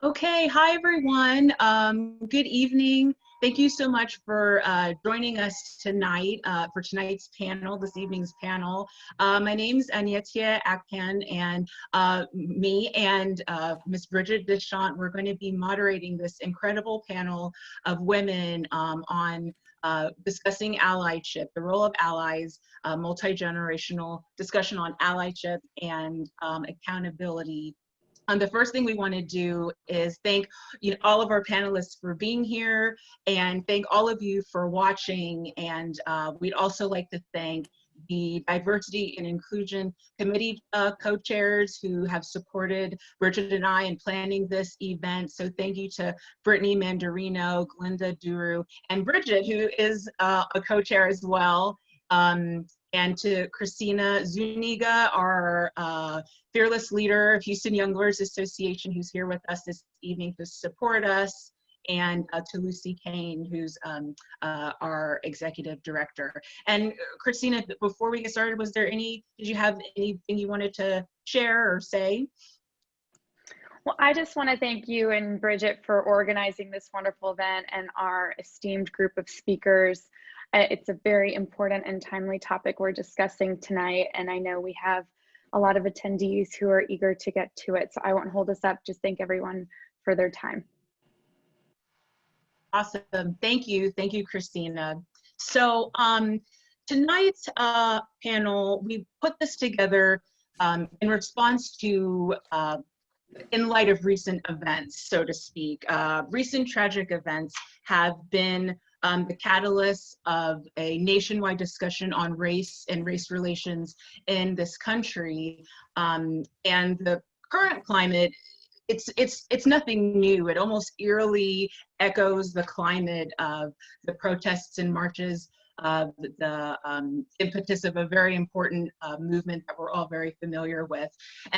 Okay, hi everyone. Good evening. Thank you so much for joining us tonight for tonight's panel, this evening's panel. My name is Anietie Akpan, and me and Ms. Brigette Dechant, we're going to be moderating this incredible panel of women on discussing allyship, the role of allies, multi-generational discussion on allyship and accountability. The first thing we want to do is thank all of our panelists for being here and thank all of you for watching. And we'd also like to thank the Diversity and Inclusion Committee co-chairs who have supported Bridget and I in planning this event. So thank you to Brittany Mandarino, Glinda Duru, and Bridget, who is a co-chair as well. And to Christina Zuniga, our fearless leader of Houston Young Lawyers Association, who's here with us this evening to support us, and to Lucy Kane, who's our executive director. And Christina, before we get started, did you have anything you wanted to share or say? Well, I just want to thank you and Bridget for organizing this wonderful event and our esteemed group of speakers. It's a very important and timely topic we're discussing tonight, and I know we have a lot of attendees who are eager to get to it, so I won't hold us up. Just thank everyone for their time. Awesome, thank you, Christina. So tonight's panel, we put this together in response to in light of recent events, so to speak. Recent tragic events have been the catalyst of a nationwide discussion on race and race relations in this country. And the current climate, it's nothing new. It almost eerily echoes the climate of the protests and marches, the impetus of a very important movement that we're all very familiar with.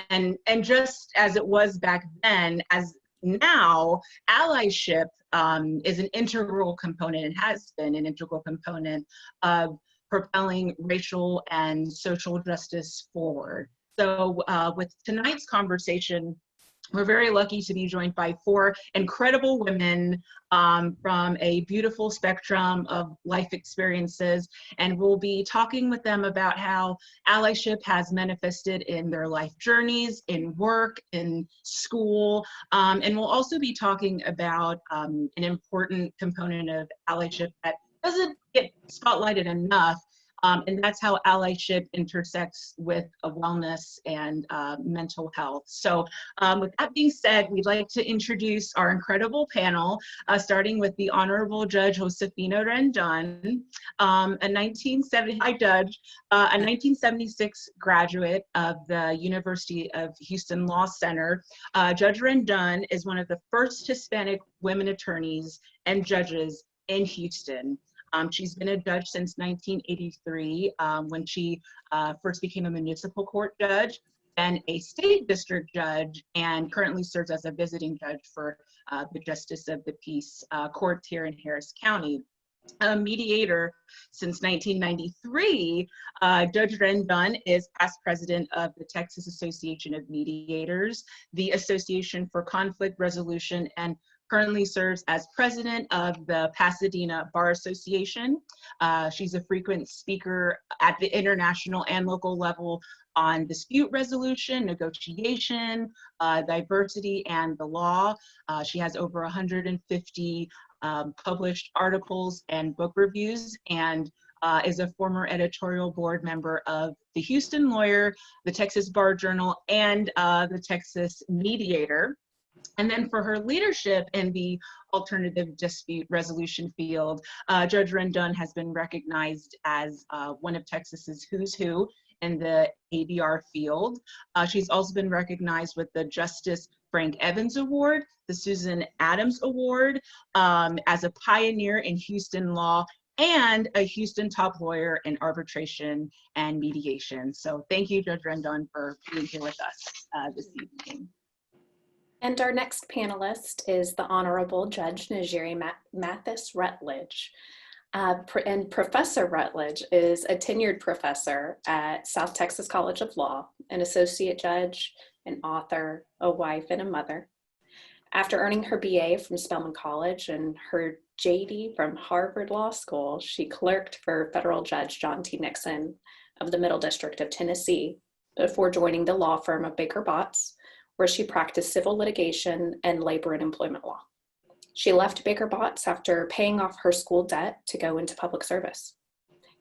And just as it was back then, as now, allyship is an integral component, and has been an integral component of propelling racial and social justice forward. So with tonight's conversation, we're very lucky to be joined by four incredible women from a beautiful spectrum of life experiences, and we'll be talking with them about how allyship has manifested in their life journeys, in work, in school, and we'll also be talking about an important component of allyship that doesn't get spotlighted enough, and that's how allyship intersects with wellness and mental health. So with that being said, we'd like to introduce our incredible panel, starting with the Honorable Judge Josefina Rendon, a 1976 graduate of the University of Houston Law Center. Judge Rendon is one of the first Hispanic women attorneys and judges in Houston. She's been a judge since 1983 when she first became a municipal court judge and a state district judge, and currently serves as a visiting judge for the Justice of the Peace courts here in Harris County. A mediator since 1993, Judge Rendon is past president of the Texas Association of Mediators, the Association for Conflict Resolution, and currently serves as president of the Pasadena Bar Association. She's a frequent speaker at the international and local level on dispute resolution, negotiation, diversity, and the law. She has over 150 published articles and book reviews, and is a former editorial board member of the Houston Lawyer, the Texas Bar Journal, and the Texas Mediator. And then for her leadership in the alternative dispute resolution field, Judge Rendon has been recognized as one of Texas's who's who in the ADR field. She's also been recognized with the Justice Frank Evans Award, the Susan Adams Award, as a pioneer in Houston law, and a Houston top lawyer in arbitration and mediation. So thank you, Judge Rendon, for being here with us this evening. And our next panelist is the Honorable Judge Njeri Rutledge. And Professor Rutledge is a tenured professor at South Texas College of Law, an associate judge, an author, a wife, and a mother. After earning her BA from Spelman College and her JD from Harvard Law School, she clerked for federal judge John T. Nixon of the Middle District of Tennessee before joining the law firm of Baker Botts, where she practiced civil litigation and labor and employment law. She left Baker Botts after paying off her school debt to go into public service.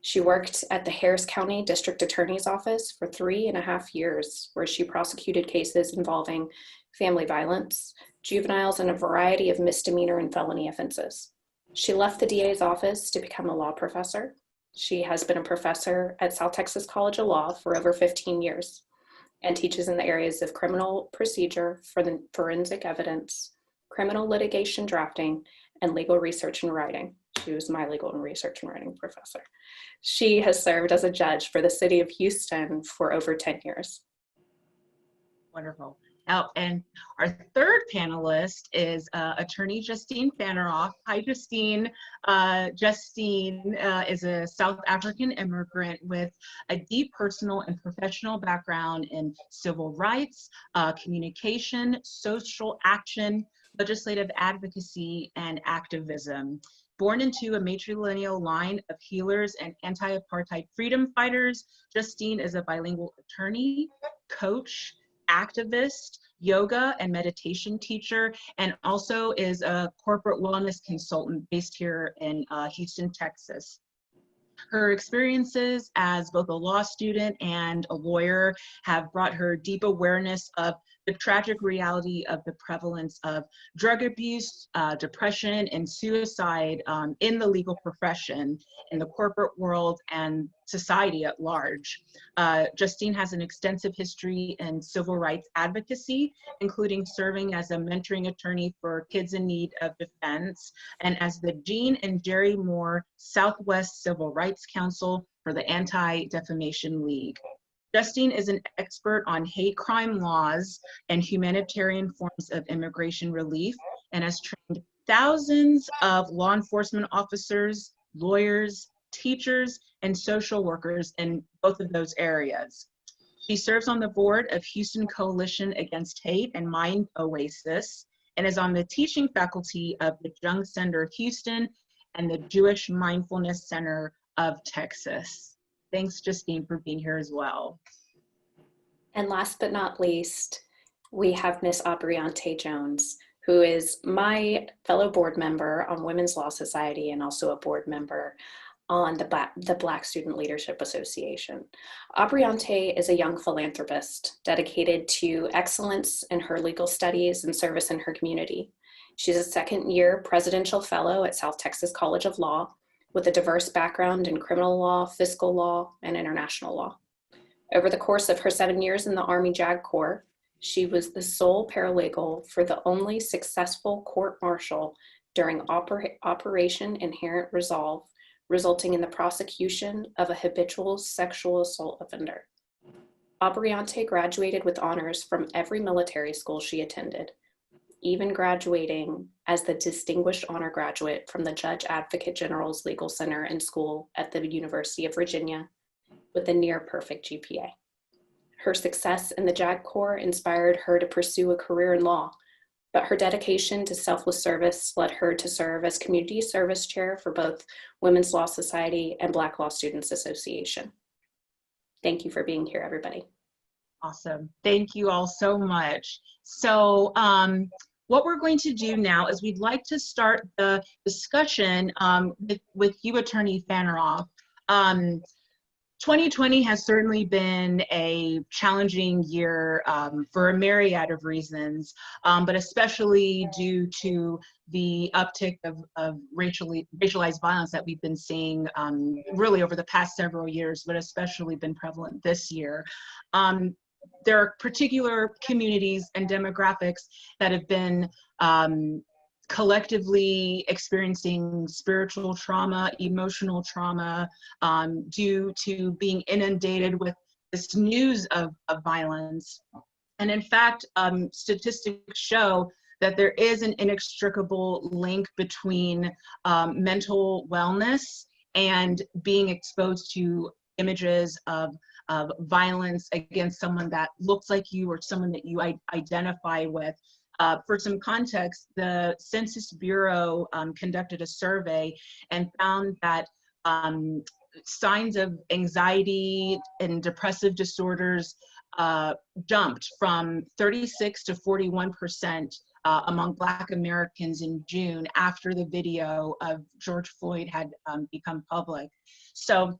She worked at the Harris County District Attorney's Office for 3.5 years, where she prosecuted cases involving family violence, juveniles, and a variety of misdemeanor and felony offenses. She left the DA's office to become a law professor. She has been a professor at South Texas College of Law for over 15 years and teaches in the areas of criminal procedure, forensic evidence, criminal litigation drafting, and legal research and writing. She was my legal and research and writing professor. She has served as a judge for the city of Houston for over 10 years. Wonderful. Now, and our third panelist is attorney Justine Fanarof. Hi, Justine. Justine is a South African immigrant with a deep personal and professional background in civil rights, communication, social action, legislative advocacy, and activism. Born into a matrilineal line of healers and anti-apartheid freedom fighters, Justine is a bilingual attorney, coach, activist, yoga and meditation teacher, and also is a corporate wellness consultant based here in Houston, Texas. Her experiences as both a law student and a lawyer have brought her deep awareness of the tragic reality of the prevalence of drug abuse, depression, and suicide in the legal profession, in the corporate world, and society at large. Justine has an extensive history in civil rights advocacy, including serving as a mentoring attorney for kids in need of defense, and as the Jean and Jerry Moore Southwest Civil Rights Council for the Anti-Defamation League. Justine is an expert on hate crime laws and humanitarian forms of immigration relief, and has trained thousands of law enforcement officers, lawyers, teachers, and social workers in both of those areas. She serves on the board of Houston Coalition Against Hate and Mind Oasis, and is on the teaching faculty of the Jung Center Houston and the Jewish Mindfulness Center of Texas. Thanks, Justine, for being here as well. And last but not least, we have Miss Abreantel Jones, who is my fellow board member on Women's Law Society and also a board member on the Black Student Leadership Association. Abreante is a young philanthropist dedicated to excellence in her legal studies and service in her community. She's a second-year presidential fellow at South Texas College of Law with a diverse background in criminal law, fiscal law, and international law. Over the course of her 7 years in the Army JAG Corps, she was the sole paralegal for the only successful court-martial during Operation Inherent Resolve, resulting in the prosecution of a habitual sexual assault offender. Abreante graduated with honors from every military school she attended, even graduating as the Distinguished Honor Graduate from the Judge Advocate General's Legal Center and School at the University of Virginia with a near perfect GPA. Her success in the JAG Corps inspired her to pursue a career in law, but her dedication to selfless service led her to serve as Community Service Chair for both Women's Law Society and Black Law Students Association. Thank you for being here, everybody. Awesome. Thank you all so much. So what we're going to do now is we'd like to start the discussion with you, Attorney Fanarof. 2020 has certainly been a challenging year for a myriad of reasons, but especially due to the uptick of racialized violence that we've been seeing really over the past several years, but especially been prevalent this year. There are particular communities and demographics that have been collectively experiencing spiritual trauma, emotional trauma, due to being inundated with this news of violence. And in fact, statistics show that there is an inextricable link between mental wellness and being exposed to images of violence against someone that looks like you or someone that you identify with. For some context, the Census Bureau conducted a survey and found that signs of anxiety and depressive disorders jumped from 36 to 41% among Black Americans in June after the video of George Floyd had become public. So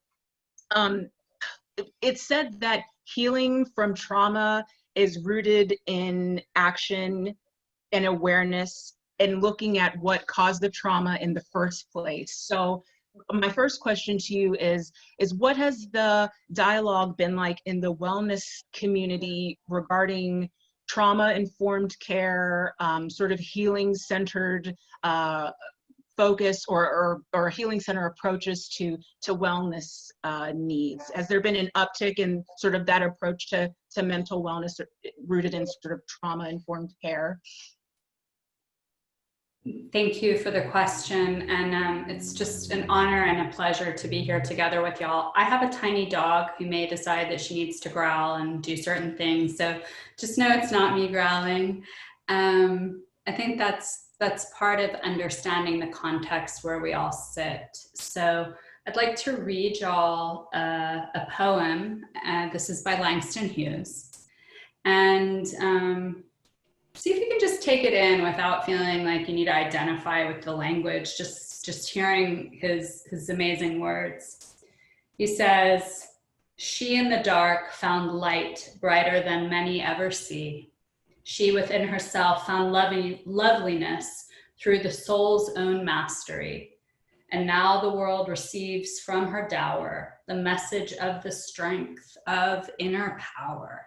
it's said that healing from trauma is rooted in action and awareness and looking at what caused the trauma in the first place. So my first question to you is what has the dialogue been like in the wellness community regarding trauma-informed care, sort of healing-centered focus or healing center approaches to wellness needs? Has there been an uptick in sort of that approach to mental wellness rooted in sort of trauma-informed care? Thank you for the question, and it's just an honor and a pleasure to be here together with y'all. I have a tiny dog who may decide that she needs to growl and do certain things, so just know it's not me growling. I think that's part of understanding the context where we all sit. So I'd like to read y'all a poem. This is by Langston Hughes, and see if you can just take it in without feeling like you need to identify with the language, just hearing his amazing words. He says, "She in the dark found light brighter than many ever see. She within herself found loveliness through the soul's own mastery. And now the world receives from her dower the message of the strength of inner power."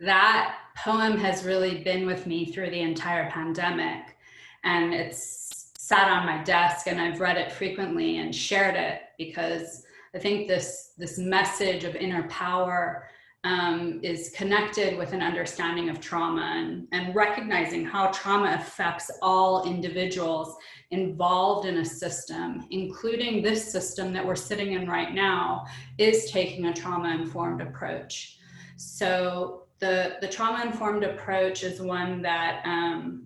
That poem has really been with me through the entire pandemic, and it's sat on my desk, and I've read it frequently and shared it because I think this message of inner power is connected with an understanding of trauma and recognizing how trauma affects all individuals involved in a system, including this system that we're sitting in right now, is taking a trauma-informed approach. So the trauma-informed approach is one that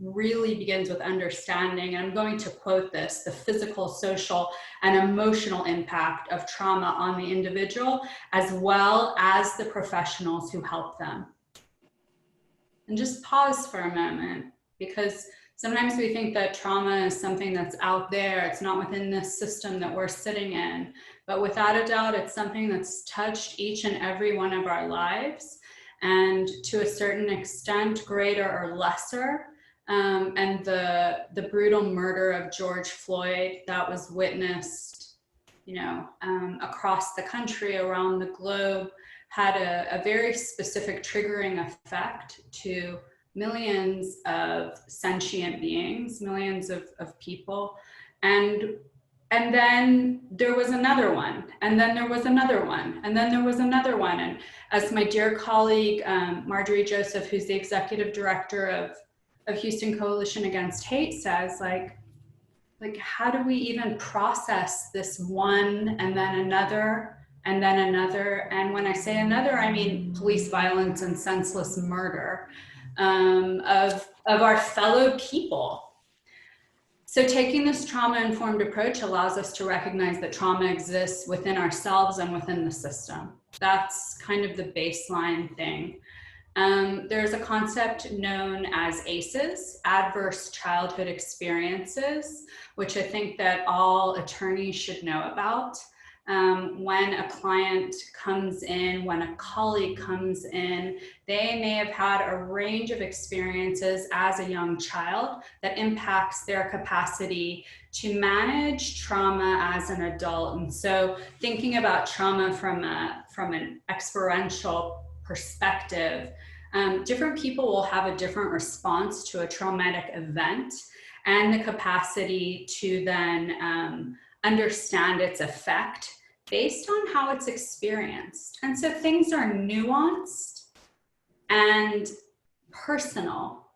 really begins with understanding, and I'm going to quote this, the physical, social, and emotional impact of trauma on the individual, as well as the professionals who help them. And just pause for a moment, because sometimes we think that trauma is something that's out there, it's not within this system that we're sitting in, but without a doubt, it's something that's touched each and every one of our lives. And to a certain extent, greater or lesser. And the brutal murder of George Floyd that was witnessed, across the country, around the globe, had a very specific triggering effect to millions of sentient beings, millions of people. And then there was another one, and then there was another one, and then there was another one. And as my dear colleague, Marjorie Joseph, who's the executive director of Houston Coalition Against Hate, says, like how do we even process this one and then another and then another? And when I say another, I mean police violence and senseless murder of our fellow people. So taking this trauma-informed approach allows us to recognize that trauma exists within ourselves and within the system. That's kind of the baseline thing. There's a concept known as ACEs, Adverse Childhood Experiences, which I think that all attorneys should know about. When a client comes in, when a colleague comes in, they may have had a range of experiences as a young child that impacts their capacity to manage trauma as an adult. And so thinking about trauma from an experiential perspective, different people will have a different response to a traumatic event and the capacity to then understand its effect based on how it's experienced. And so things are nuanced and personal,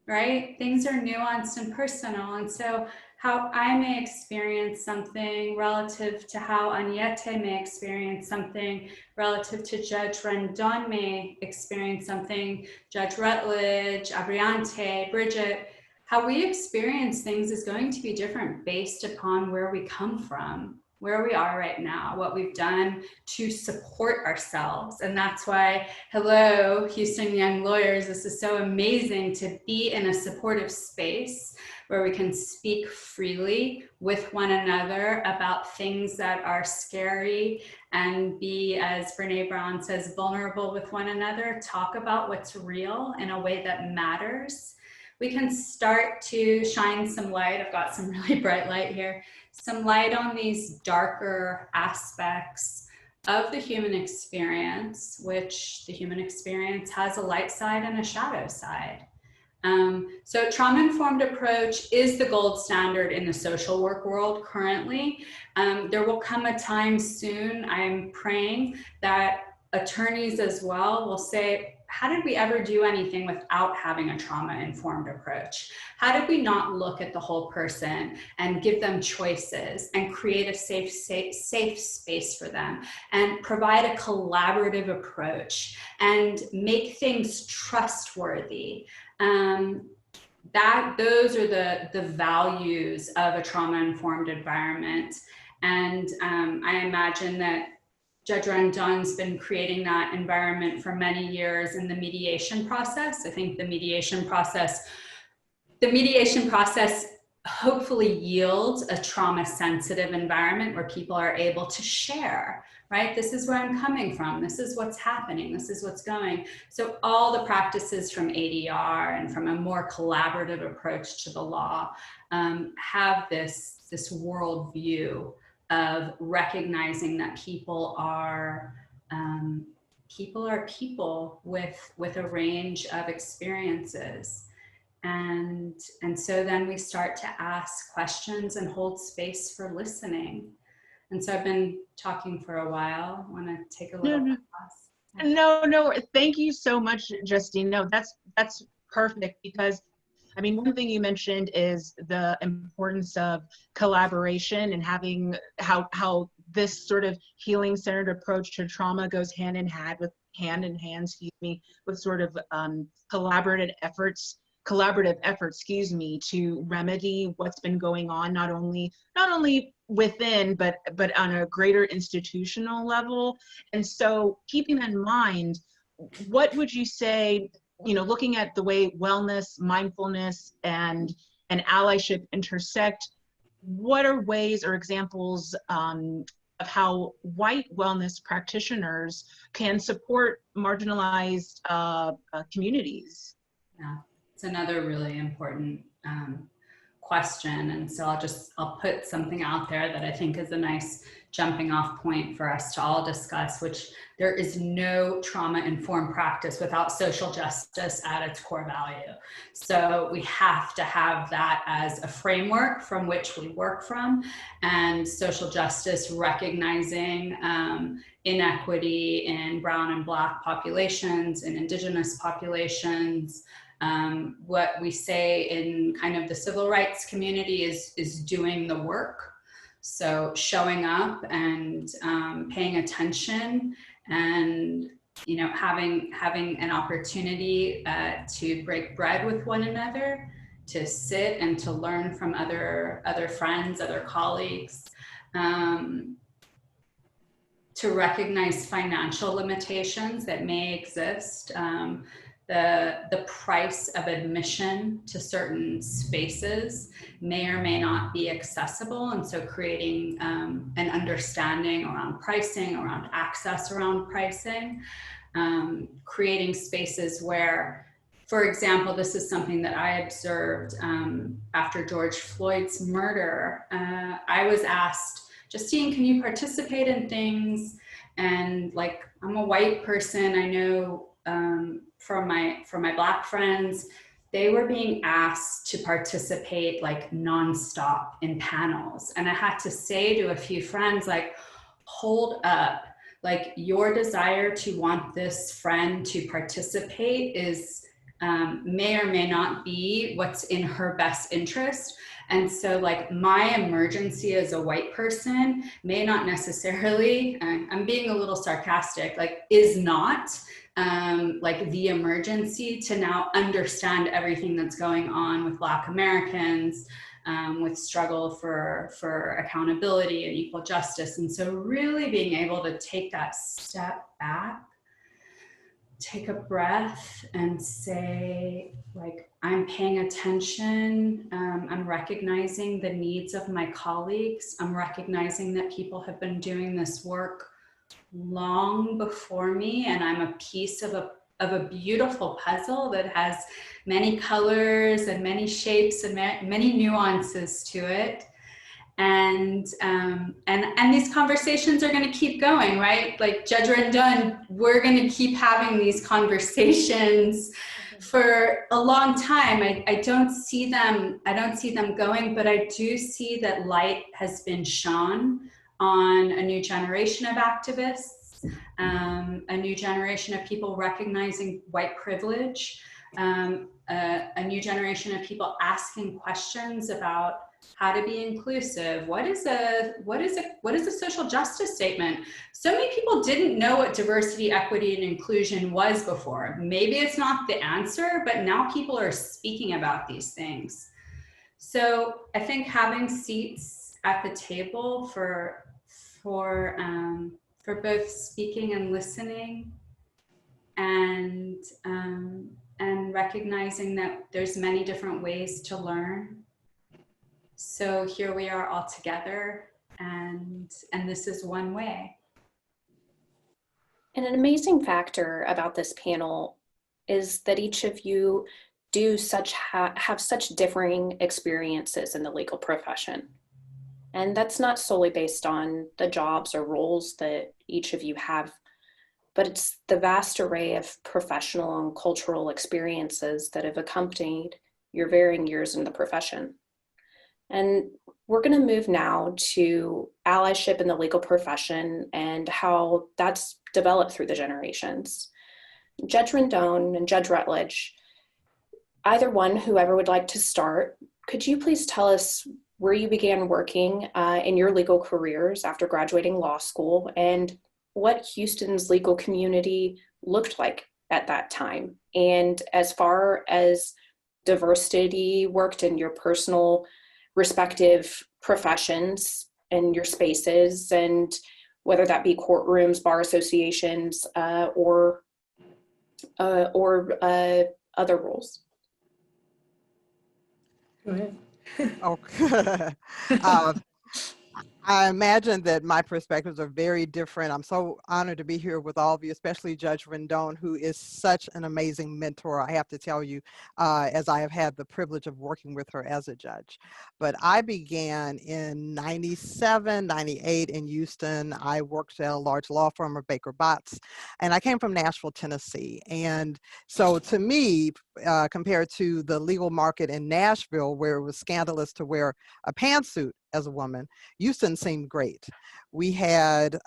right? Things are nuanced and personal. And so how I may experience something relative to how Anietie may experience something, relative to Judge Rendon may experience something, Judge Rutledge, Abreante, Brigette. How we experience things is going to be different based upon where we come from, where we are right now, what we've done to support ourselves. And that's why, hello, Houston Young Lawyers, this is so amazing to be in a supportive space where we can speak freely with one another about things that are scary and be, as Brene Brown says, vulnerable with one another, talk about what's real in a way that matters. We can start to shine some light. I've got some really bright light here, some light on these darker aspects of the human experience, which the human experience has a light side and a shadow side. So trauma-informed approach is the gold standard in the social work world currently. There will come a time soon, I'm praying, that attorneys as well will say, how did we ever do anything without having a trauma-informed approach? How did we not look at the whole person and give them choices and create a safe space for them and provide a collaborative approach and make things trustworthy? Those are the values of a trauma-informed environment. And I imagine that Judge Rendon's been creating that environment for many years in the mediation process. I think the mediation process hopefully yields a trauma-sensitive environment where people are able to share, right? This is where I'm coming from. This is what's happening. This is what's going. So all the practices from ADR and from a more collaborative approach to the law have this worldview of recognizing that people are people with a range of experiences. And so then we start to ask questions and hold space for listening. And so I've been talking for a while. Want to take a little pause? No, thank you so much, Justine. No, that's perfect, because I mean, one thing you mentioned is the importance of collaboration and having how this sort of healing-centered approach to trauma goes hand in hand with sort of collaborative efforts, to remedy what's been going on, not only within, but on a greater institutional level. And so, keeping that in mind, what would you say, looking at the way wellness, mindfulness, and allyship intersect, what are ways or examples of how white wellness practitioners can support marginalized communities? Yeah, it's another really important question. And so I'll put something out there that I think is a nice jumping off point for us to all discuss, which there is no trauma-informed practice without social justice at its core value. So we have to have that as a framework from which we work from, and social justice recognizing inequity in brown and Black populations, in Indigenous populations. What we say in kind of the civil rights community is doing the work. So showing up and paying attention, and having an opportunity to break bread with one another, to sit and to learn from other friends, other colleagues, to recognize financial limitations that may exist. The price of admission to certain spaces may or may not be accessible. And so creating an understanding around pricing, around access around pricing, creating spaces where, for example, this is something that I observed after George Floyd's murder. I was asked, Justine, can you participate in things? And like, I'm a white person, I know from my Black friends, they were being asked to participate like nonstop in panels. And I had to say to a few friends, like, hold up, like your desire to want this friend to participate is may or may not be what's in her best interest. And so like my emergency as a white person may not necessarily, I'm being a little sarcastic, like is not like the emergency to now understand everything that's going on with Black Americans, with struggle for accountability and equal justice. And so really being able to take that step back, take a breath and say, like, I'm paying attention. I'm recognizing the needs of my colleagues. I'm recognizing that people have been doing this work long before me, and I'm a piece of a beautiful puzzle that has many colors and many shapes and many nuances to it. And these conversations are going to keep going, right? Like Judge Rendon, we're going to keep having these conversations for a long time. I don't see them going, but I do see that light has been shone on a new generation of activists, a new generation of people recognizing white privilege, a new generation of people asking questions about how to be inclusive. What is a social justice statement? So many people didn't know what diversity, equity, and inclusion was before. Maybe it's not the answer, but now people are speaking about these things. So I think having seats at the table for both speaking and listening, and recognizing that there's many different ways to learn. So here we are all together, and this is one way. And an amazing factor about this panel is that each of you do have such differing experiences in the legal profession. And that's not solely based on the jobs or roles that each of you have, but it's the vast array of professional and cultural experiences that have accompanied your varying years in the profession. And we're going to move now to allyship in the legal profession and how that's developed through the generations. Judge Rendon and Judge Rutledge, either one, whoever would like to start, could you please tell us where you began working in your legal careers after graduating law school, and what Houston's legal community looked like at that time? And as far as diversity worked in your personal respective professions and your spaces, and whether that be courtrooms, bar associations, or other roles. Go ahead. Okay. I imagine that my perspectives are very different. I'm so honored to be here with all of you, especially Judge Rendon, who is such an amazing mentor, I have to tell you, as I have had the privilege of working with her as a judge. But I began in 97, 98 in Houston. I worked at a large law firm of Baker Botts, and I came from Nashville, Tennessee. And so to me, compared to the legal market in Nashville, where it was scandalous to wear a pantsuit as a woman, Houston seemed great. We had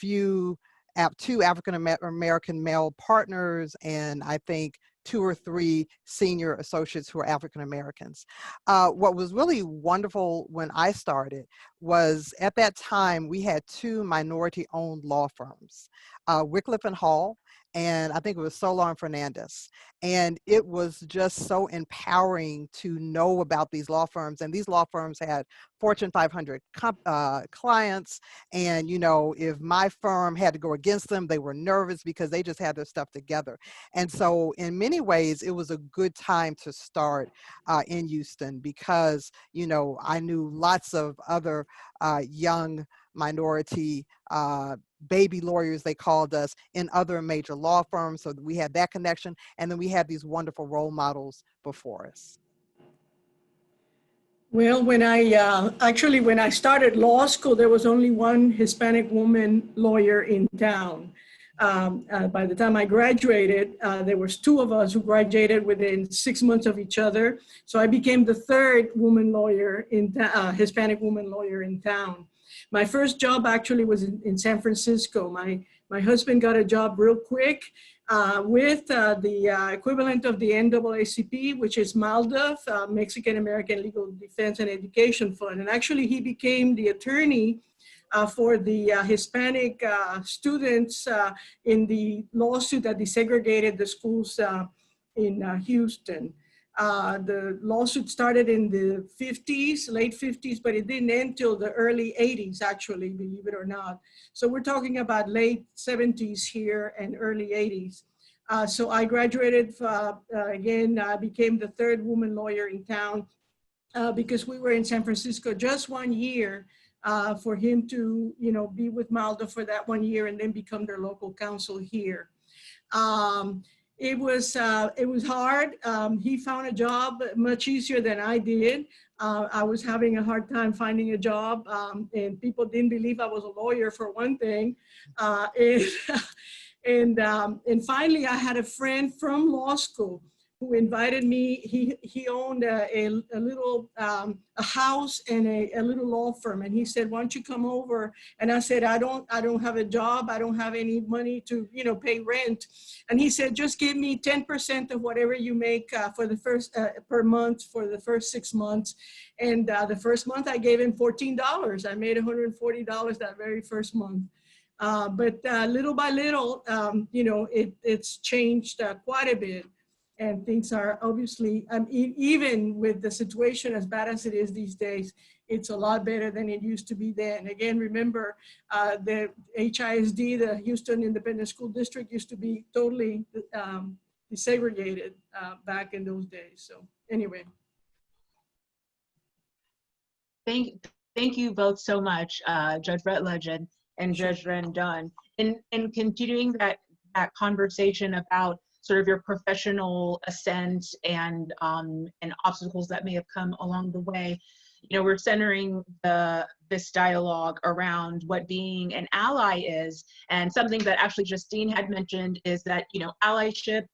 two African-American male partners, and I think 2 or 3 senior associates who are African-Americans. What was really wonderful when I started was, at that time, we had 2 minority-owned law firms, Wycliffe and Hall, and I think it was Solar and Fernandez. And it was just so empowering to know about these law firms. And these law firms had Fortune 500 clients. And, you know, if my firm had to go against them, they were nervous because they just had their stuff together. And so in many ways, it was a good time to start in Houston because, you know, I knew lots of other young minority baby lawyers, they called us, in other major law firms. So we had that connection. And then we had these wonderful role models before us. Well, when I started law school, there was only one Hispanic woman lawyer in town. By the time I graduated, there was 2 of us who graduated within 6 months of each other. So I became the 3rd woman lawyer Hispanic woman lawyer in town. My first job actually was in San Francisco. My husband got a job real quick with the equivalent of the NAACP, which is MALDEF, Mexican American Legal Defense and Education Fund. And actually he became the attorney for the Hispanic students in the lawsuit that desegregated the schools in Houston. The lawsuit started in the 50s, late 50s, but it didn't end till the early 80s, actually, believe it or not. So we're talking about late 70s here and early 80s. So I graduated, again, I became the third woman lawyer in town because we were in San Francisco just 1 year for him to, be with Malda for that 1 year and then become their local counsel here. It was hard. He found a job much easier than I did. I was having a hard time finding a job, and people didn't believe I was a lawyer, for one thing. And finally, I had a friend from law school who invited me. He owned a little a house and a little law firm, and he said, "Why don't you come over?" And I said, "I don't have a job. I don't have any money to pay rent." And he said, "Just give me 10% of whatever you make for the first per month for the first 6 months." And the first month I gave him $14. I made $140 that very first month. But little by little, it's changed quite a bit. And things are obviously, even with the situation as bad as it is these days, it's a lot better than it used to be then. Again, remember the HISD, the Houston Independent School District, used to be totally desegregated back in those days. So anyway. Thank you both so much, Judge Rutledge and Judge Rendon. In continuing that conversation about sort of your professional ascent and obstacles that may have come along the way, we're centering this dialogue around what being an ally is, and something that actually Justine had mentioned is that allyship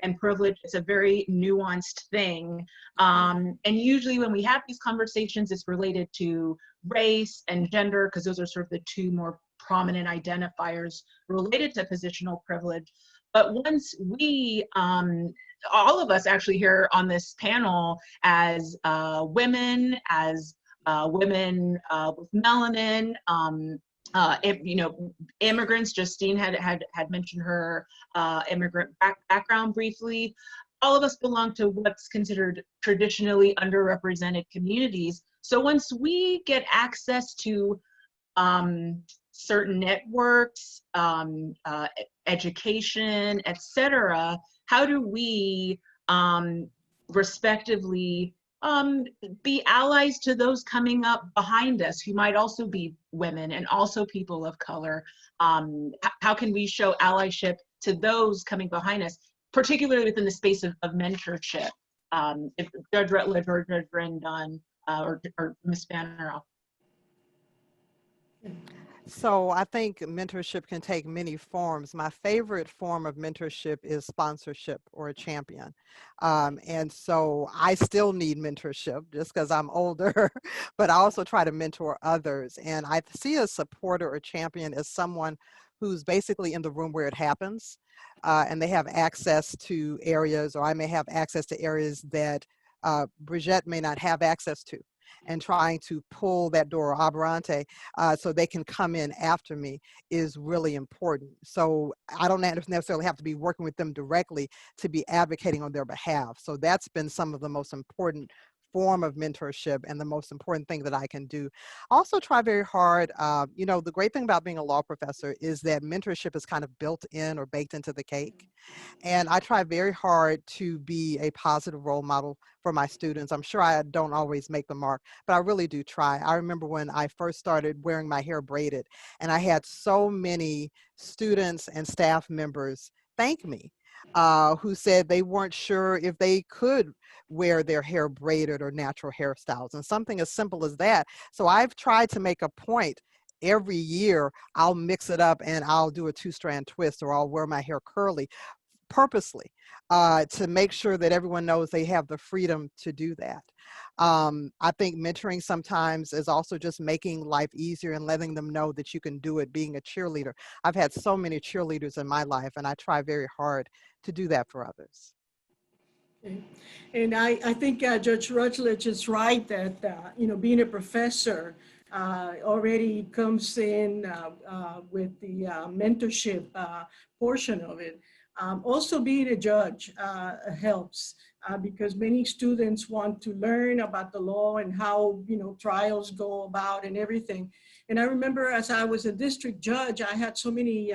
and privilege is a very nuanced thing, and usually when we have these conversations, it's related to race and gender, because those are sort of the two more prominent identifiers related to positional privilege. But once we, all of us actually here on this panel as women, with melanin, immigrants, Justine had mentioned her immigrant background briefly. All of us belong to what's considered traditionally underrepresented communities. So once we get access to certain networks, education, etc., how do we respectively be allies to those coming up behind us who might also be women and also people of color? How can we show allyship to those coming behind us, particularly within the space of mentorship? If Judge Rutledge or Judge Rendon or Ms. Fanarof. So I think mentorship can take many forms. My favorite form of mentorship is sponsorship or a champion. And so I still need mentorship just because I'm older, but I also try to mentor others. And I see a supporter or champion as someone who's basically in the room where it happens, and they have access to areas, or I may have access to areas that Brigette may not have access to, and trying to pull that door, Abreante, so they can come in after me is really important. So I don't necessarily have to be working with them directly to be advocating on their behalf. So that's been some of the most important form of mentorship and the most important thing that I can do. I also try very hard, the great thing about being a law professor is that mentorship is kind of built in or baked into the cake. And I try very hard to be a positive role model for my students. I'm sure I don't always make the mark, but I really do try. I remember when I first started wearing my hair braided, and I had so many students and staff members thank me, who said they weren't sure if they could wear their hair braided or natural hairstyles, and something as simple as that. So I've tried to make a point every year. I'll mix it up and I'll do a 2-strand twist, or I'll wear my hair curly, purposely to make sure that everyone knows they have the freedom to do that. I think mentoring sometimes is also just making life easier and letting them know that you can do it, being a cheerleader. I've had so many cheerleaders in my life, and I try very hard to do that for others. Okay. And I think Judge Rutledge is right that, being a professor already comes in with the mentorship portion of it. Also being a judge helps because many students want to learn about the law and how, trials go about and everything. And I remember as I was a district judge, I had so many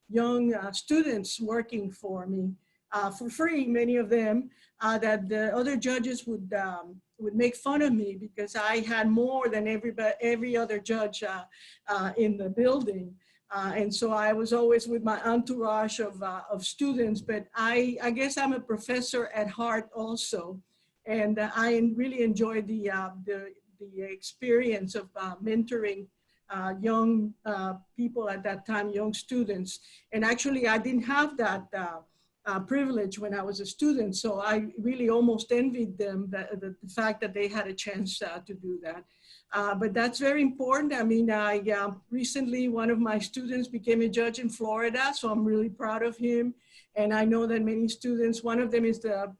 young students working for me for free, many of them, that the other judges would make fun of me because I had more than every other judge in the building. And so I was always with my entourage of students, but I guess I'm a professor at heart also. And I really enjoyed the experience of mentoring young people at that time, young students. And actually I didn't have that privilege when I was a student. So I really almost envied them the fact that they had a chance to do that. But that's very important. I mean, recently one of my students became a judge in Florida, so I'm really proud of him. And I know that many students, one of them is the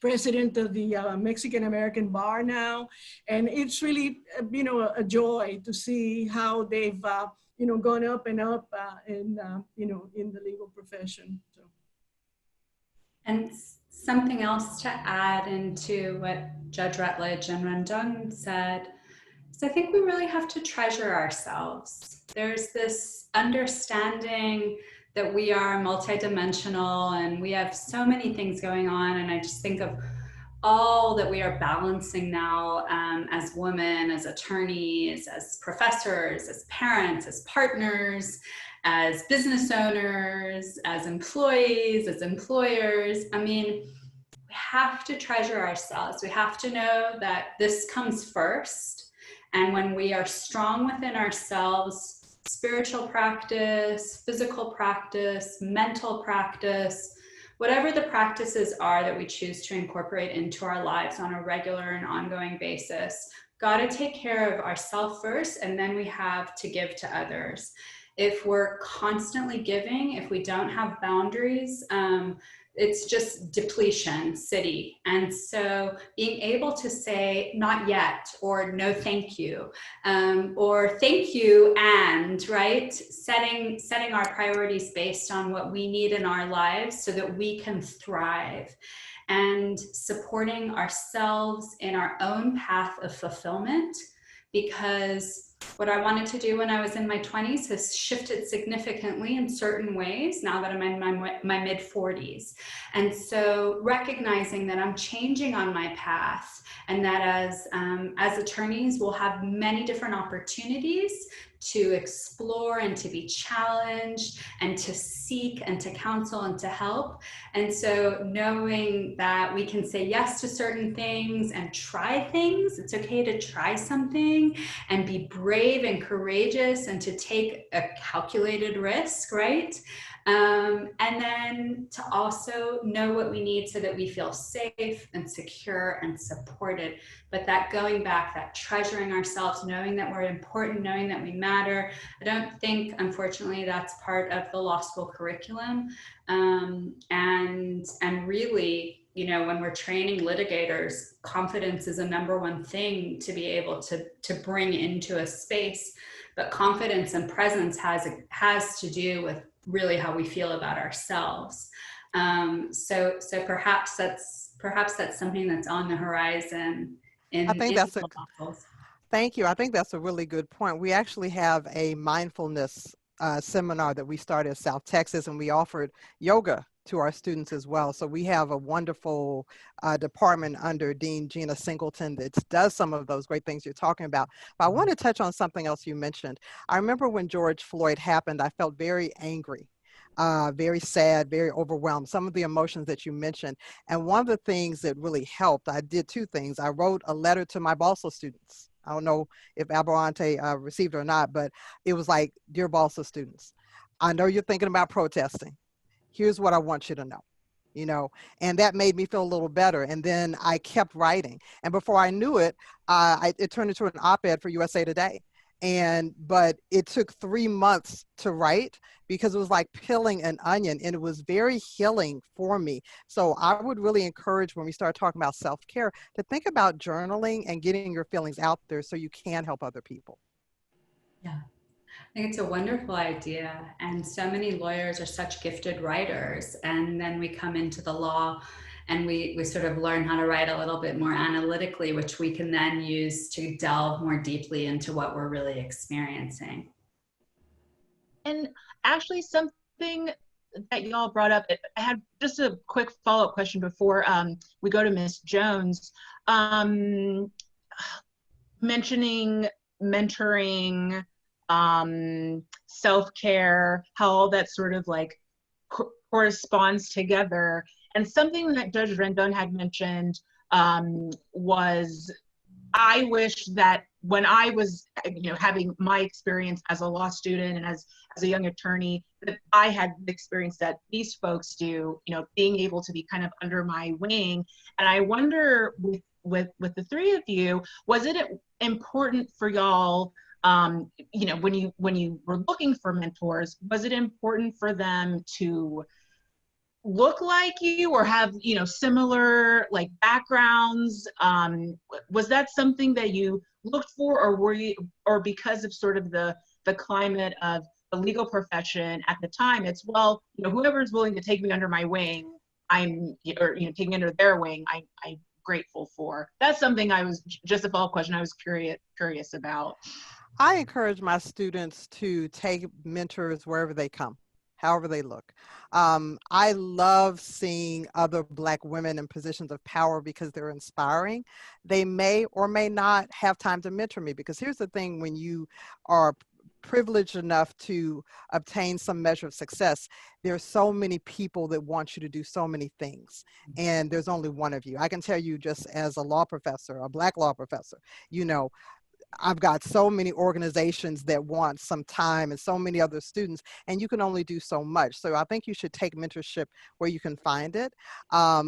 president of the Mexican American Bar now. And it's really, a joy to see how they've, gone up and up in the legal profession. So. And something else to add into what Judge Rutledge and Rendon said is I think we really have to treasure ourselves. There's this understanding that we are multidimensional and we have so many things going on. And I just think of all that we are balancing now as women, as attorneys, as professors, as parents, as partners, as business owners, as employees, as employers. I mean, we have to treasure ourselves. We have to know that this comes first. And when we are strong within ourselves, spiritual practice, physical practice, mental practice, whatever the practices are that we choose to incorporate into our lives on a regular and ongoing basis, got to take care of ourselves first, and then we have to give to others. If we're constantly giving, if we don't have boundaries, it's just depletion city. And so being able to say not yet, or no thank you, or thank you and, right? Setting our priorities based on what we need in our lives so that we can thrive, and supporting ourselves in our own path of fulfillment, because what I wanted to do when I was in my 20s has shifted significantly in certain ways now that I'm in my mid 40s. And so recognizing that I'm changing on my path, and that as attorneys, we'll have many different opportunities to explore and to be challenged and to seek and to counsel and to help. And so knowing that we can say yes to certain things and try things, it's okay to try something and be brave and courageous and to take a calculated risk, right? And then to also know what we need so that we feel safe and secure and supported. But that going back, that treasuring ourselves, knowing that we're important, knowing that we matter. I don't think, unfortunately, that's part of the law school curriculum. And really, when we're training litigators, confidence is a #1 thing to be able to bring into a space. But confidence and presence has to do with really how we feel about ourselves. So perhaps that's something that's on the horizon. Thank you. I think that's a really good point. We actually have a mindfulness seminar that we started in South Texas, and we offered yoga to our students as well. So we have a wonderful department under Dean Gina Singleton that does some of those great things you're talking about. But I want to touch on something else you mentioned. I remember when George Floyd happened, I felt very angry, very sad, very overwhelmed, some of the emotions that you mentioned. And one of the things that really helped, I did 2 things. I wrote a letter to my BALSA students. I don't know if Abreante received it or not, but it was like, dear BALSA students, I know you're thinking about protesting. Here's what I want you to know. You know, and that made me feel a little better. And then I kept writing. And before I knew it, it turned into an op-ed for USA Today. But it took 3 months to write because it was like peeling an onion, and it was very healing for me. So I would really encourage, when we start talking about self-care, to think about journaling and getting your feelings out there so you can help other people. Yeah. I think it's a wonderful idea. And so many lawyers are such gifted writers. And then we come into the law and we sort of learn how to write a little bit more analytically, which we can then use to delve more deeply into what we're really experiencing. And actually, something that y'all brought up, I had just a quick follow-up question before we go to Ms. Jones. Mentioning mentoring, self-care, how all that sort of like corresponds together. And something that Judge Rendon had mentioned was, I wish that when I was, having my experience as a law student and as a young attorney, that I had the experience that these folks do, being able to be kind of under my wing. And I wonder, with the three of you, was it important for y'all, when you were looking for mentors, was it important for them to look like you or have similar like backgrounds? Was that something that you looked for, or were you, or because of sort of the climate of the legal profession at the time, it's, well, whoever's willing to take me under my wing, taking under their wing, I'm grateful for. That's something I was, just a follow-up question I was curious about. I encourage my students to take mentors wherever they come, however they look. I love seeing other Black women in positions of power because they're inspiring. They may or may not have time to mentor me, because here's the thing: when you are privileged enough to obtain some measure of success, there's so many people that want you to do so many things, and there's only one of you. I can tell you, just as a law professor, a Black law professor, I've got so many organizations that want some time and so many other students, and you can only do so much. So I think you should take mentorship where you can find it. I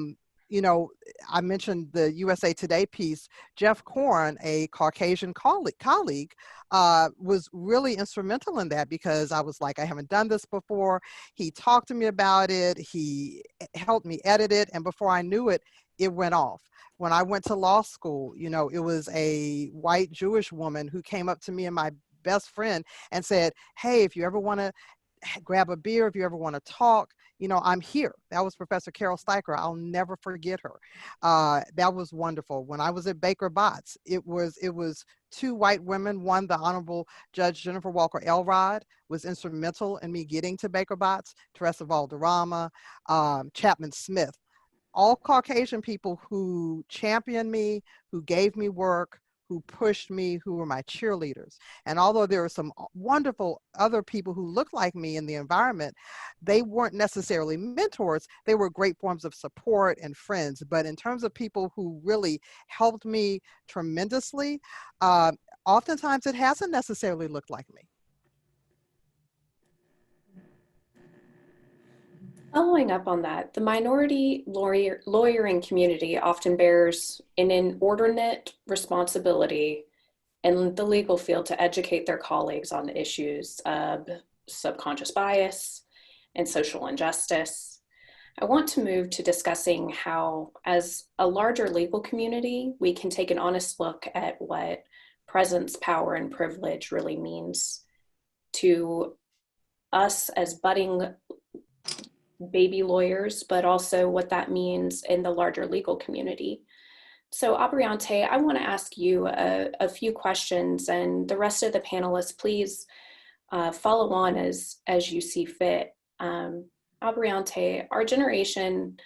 mentioned the USA Today piece. Jeff Korn, a Caucasian colleague, was really instrumental in that, because I was like, I haven't done this before. He talked to me about it. He helped me edit it. And before I knew it, it went off. When I went to law school, it was a white Jewish woman who came up to me and my best friend and said, hey, if you ever want to grab a beer, if you ever want to talk, I'm here. That was Professor Carol Steiker. I'll never forget her. That was wonderful. When I was at Baker Botts, it was 2 white women. One, the Honorable Judge Jennifer Walker Elrod, was instrumental in me getting to Baker Botts. Teresa Valderrama, Chapman Smith, all Caucasian people who championed me, who gave me work, who pushed me, who were my cheerleaders. And although there were some wonderful other people who looked like me in the environment, they weren't necessarily mentors. They were great forms of support and friends. But in terms of people who really helped me tremendously, oftentimes it hasn't necessarily looked like me. Following up on that, the minority lawyering community often bears an inordinate responsibility in the legal field to educate their colleagues on the issues of subconscious bias and social injustice. I want to move to discussing how, as a larger legal community, we can take an honest look at what presence, power, and privilege really means to us as budding baby lawyers, but also what that means in the larger legal community. So Abreante, I want to ask you a few questions, and the rest of the panelists, please follow on as you see fit. Abreante, our generation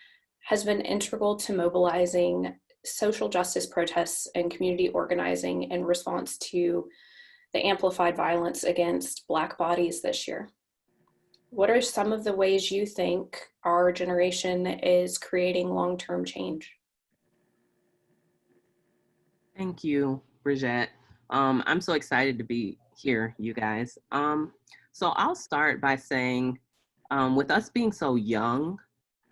has been integral to mobilizing social justice protests and community organizing in response to the amplified violence against Black bodies this year. What are some of the ways you think our generation is creating long-term change? Thank you, Brigette. I'm so excited to be here, you guys. So I'll start by saying With us being so young,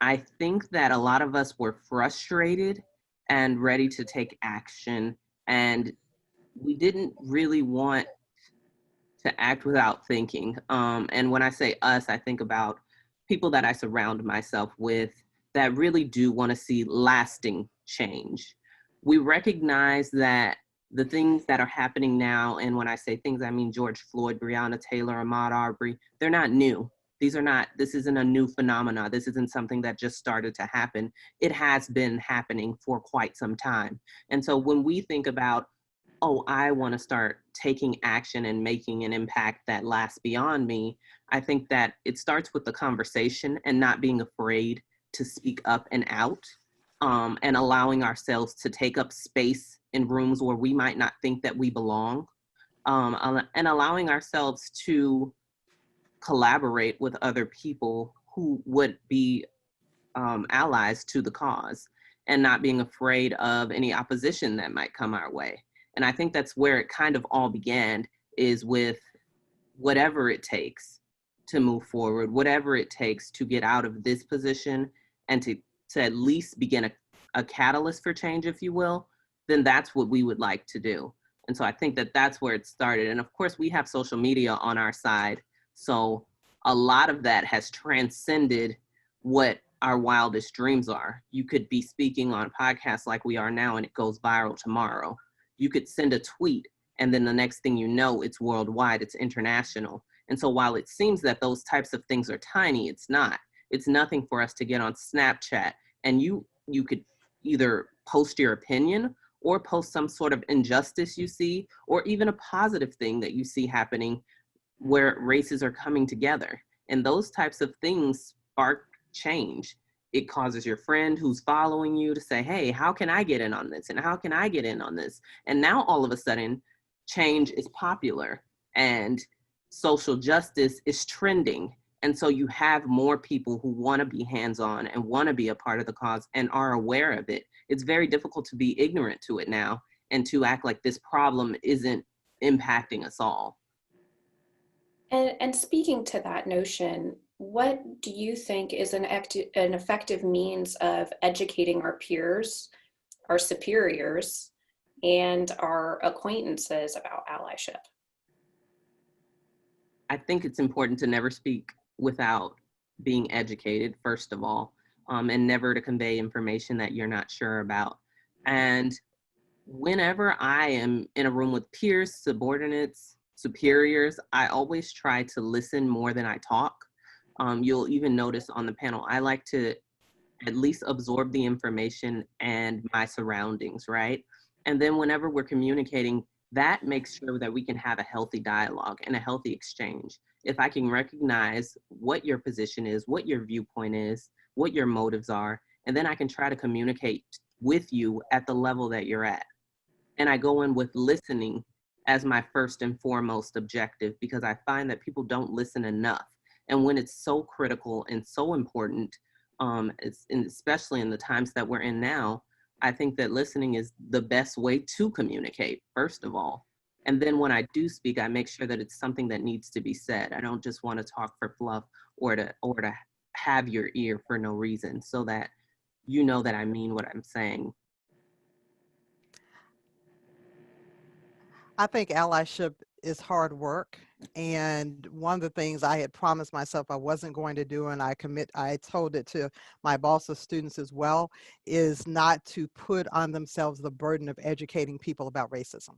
I think that a lot of us were frustrated and ready to take action, and we didn't really want to act without thinking. And when I say us, I think about people that I surround myself with that really do want to see lasting change. We recognize that the things that are happening now, and when I say things, I mean George Floyd, Breonna Taylor, Ahmaud Arbery, they're not new. This isn't a new phenomena. This isn't something that just started to happen. It has been happening for quite some time. And so when we think about, oh, I want to start taking action and making an impact that lasts beyond me, I think that it starts with the conversation and not being afraid to speak up and out, and allowing ourselves to take up space in rooms where we might not think that we belong, and allowing ourselves to collaborate with other people who would be allies to the cause, and not being afraid of any opposition that might come our way. And I think that's where it kind of all began, is with whatever it takes to move forward, whatever it takes to get out of this position and to at least begin a catalyst for change, if you will, then that's what we would like to do. And so I think that that's where it started. And of course, we have social media on our side. So a lot of that has transcended what our wildest dreams are. You could be speaking on podcasts like we are now and it goes viral tomorrow. You could send a tweet and then the next thing you know, it's worldwide, it's international. And so while it seems that those types of things are tiny, it's not. It's nothing for us to get on Snapchat and you could either post your opinion or post some sort of injustice you see, or even a positive thing that you see happening where races are coming together. And those types of things spark change. It causes your friend who's following you to say, hey, how can I get in on this? And how can I get in on this? And now all of a sudden, change is popular and social justice is trending. And so you have more people who want to be hands-on and want to be a part of the cause and are aware of it. It's very difficult to be ignorant to it now and to act like this problem isn't impacting us all. And speaking to that notion, what do you think is an effective means of educating our peers, our superiors, and our acquaintances about allyship? I think it's important to never speak without being educated, first of all, and never to convey information that you're not sure about. And whenever I am in a room with peers, subordinates, superiors, I always try to listen more than I talk. You'll even notice on the panel, I like to at least absorb the information and my surroundings, right? And then whenever we're communicating, that makes sure that we can have a healthy dialogue and a healthy exchange. If I can recognize what your position is, what your viewpoint is, what your motives are, and then I can try to communicate with you at the level that you're at. And I go in with listening as my first and foremost objective, because I find that people don't listen enough. And when it's so critical and so important, especially in the times that we're in now, I think that listening is the best way to communicate, first of all. And then when I do speak, I make sure that it's something that needs to be said. I don't just want to talk for fluff or to have your ear for no reason, so that you know that I mean what I'm saying. I think allyship is hard work. And one of the things I had promised myself I wasn't going to do, and I told it to my boss's students as well, is not to put on themselves the burden of educating people about racism.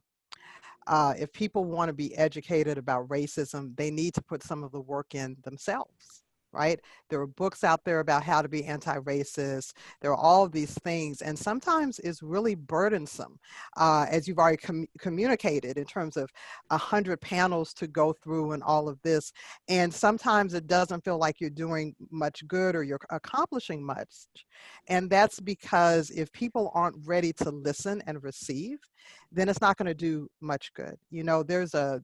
If people want to be educated about racism, they need to put some of the work in themselves, right? There are books out there about how to be anti-racist. There are all of these things, and sometimes it's really burdensome, as you've already communicated, in terms of 100 panels to go through and all of this. And sometimes it doesn't feel like you're doing much good or you're accomplishing much. And that's because if people aren't ready to listen and receive, then it's not going to do much good. You know, there's a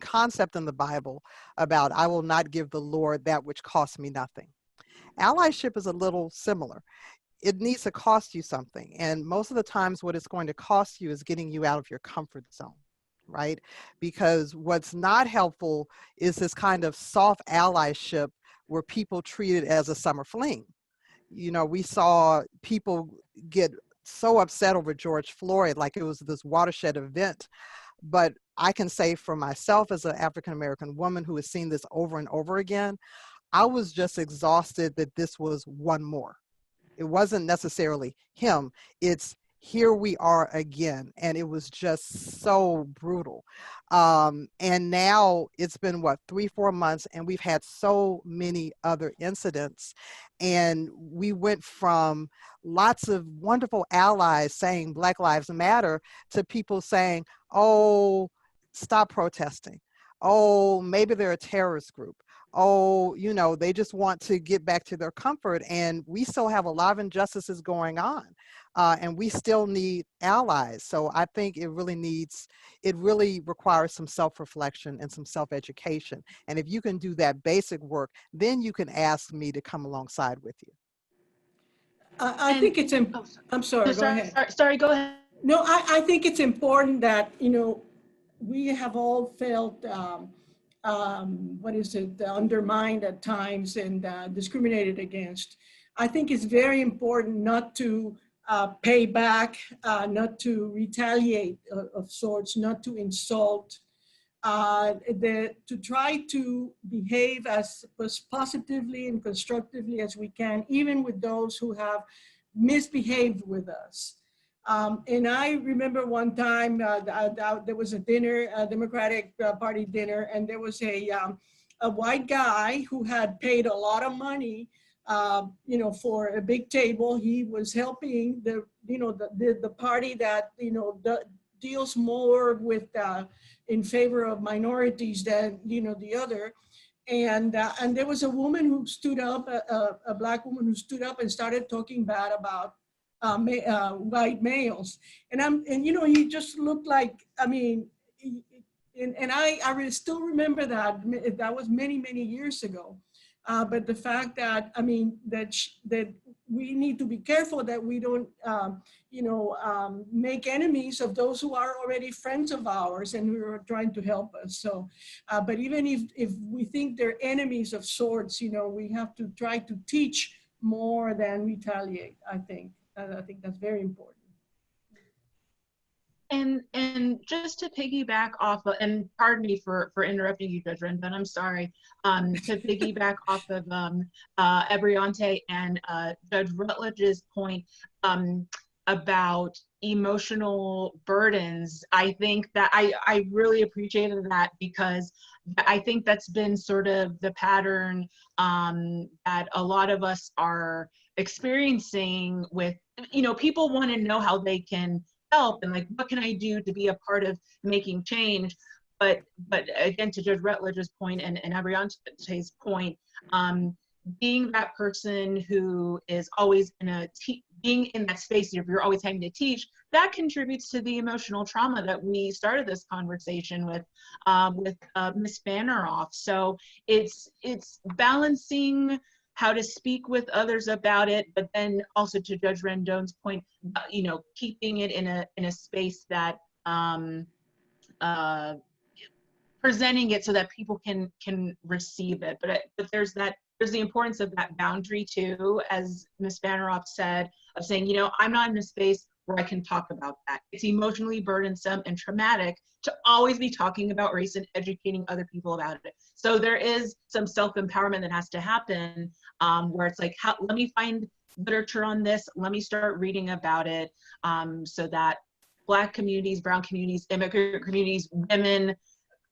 concept in the Bible about, I will not give the Lord that which costs me nothing. Allyship is a little similar. It needs to cost you something. And most of the times what it's going to cost you is getting you out of your comfort zone, right? Because what's not helpful is this kind of soft allyship were people treated as a summer fling. You know, we saw people get so upset over George Floyd, like it was this watershed event. But I can say for myself as an African-American woman who has seen this over and over again, I was just exhausted that this was one more. It wasn't necessarily him, it's here we are again. And it was just so brutal. And now it's been what, 3-4 months, and we've had so many other incidents. And we went from lots of wonderful allies saying Black Lives Matter to people saying, oh, stop protesting. Oh, maybe they're a terrorist group. Oh, you know, they just want to get back to their comfort. And we still have a lot of injustices going on. And we still need allies. So I think it really requires some self-reflection and some self-education. And if you can do that basic work, then you can ask me to come alongside with you. I think it's, I'm sorry, go ahead. Sorry, go ahead. No, I think it's important that, you know, we have all felt, undermined at times and discriminated against. I think it's very important not to pay back, not to retaliate of sorts, not to insult, to try to behave as positively and constructively as we can, even with those who have misbehaved with us. And I remember one time there was a dinner, a Democratic Party dinner, and there was a white guy who had paid a lot of money, you know, for a big table. He was helping the, you know, the party that, you know, deals more with in favor of minorities than, you know, the other. And there was a woman who stood up, a Black woman who stood up and started talking bad about white males. And you know, he just looked like, I mean, and I still remember that. That was many, many years ago. But the fact that, I mean, that we need to be careful that we don't, you know, make enemies of those who are already friends of ours and who are trying to help us. So, but even if we think they're enemies of sorts, you know, we have to try to teach more than retaliate, I think. I think that's very important. And just to piggyback off of, and pardon me for interrupting you, Judge Rendon, I'm sorry, to piggyback off of Abreante and Judge Rutledge's point about emotional burdens, I think that I really appreciated that, because I think that's been sort of the pattern that a lot of us are experiencing with, you know, people want to know how they can help and like, what can I do to be a part of making change? But again, to Judge Rutledge's point and Abreante's point, being that person who is always being in that space, if you're always having to teach, that contributes to the emotional trauma that we started this conversation with Ms. Fanarof. So it's balancing how to speak with others about it, but then also to Judge Rendon's point, you know, keeping it in a space that presenting it so that people can receive it. But there's the importance of that boundary too, as Ms. Fanarof said, of saying, you know, I'm not in a space where I can talk about that. It's emotionally burdensome and traumatic to always be talking about race and educating other people about it. So there is some self-empowerment that has to happen, where it's like, let me find literature on this, let me start reading about it, so that Black communities, brown communities, immigrant communities, women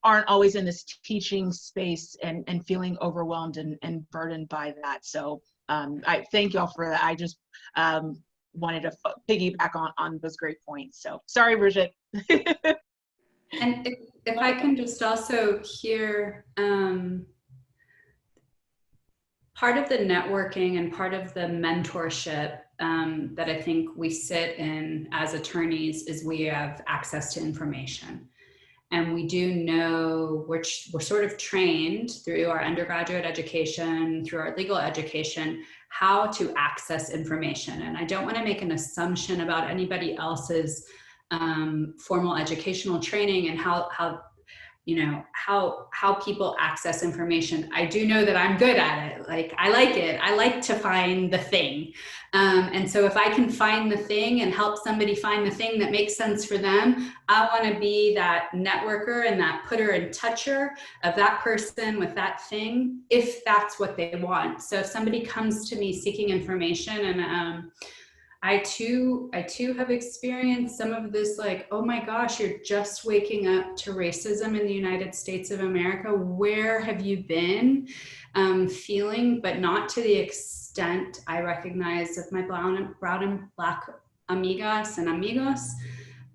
aren't always in this teaching space and feeling overwhelmed and burdened by that. So I thank y'all for that. I just wanted to piggyback on those great points. So sorry, Brigette. And if I can just also hear, part of the networking and part of the mentorship that I think we sit in as attorneys is we have access to information. And we do know, we're sort of trained through our undergraduate education, through our legal education, how to access information. And I don't want to make an assumption about anybody else's formal educational training and how you know, how people access information. I do know that I'm good at it. Like, I like it. I like to find the thing. And so if I can find the thing and help somebody find the thing that makes sense for them, I want to be that networker and that putter and toucher of that person with that thing, if that's what they want. So if somebody comes to me seeking information, and I too have experienced some of this, like, oh my gosh, you're just waking up to racism in the United States of America. Where have you been feeling, but not to the extent I recognize of my brown and black amigas and amigos.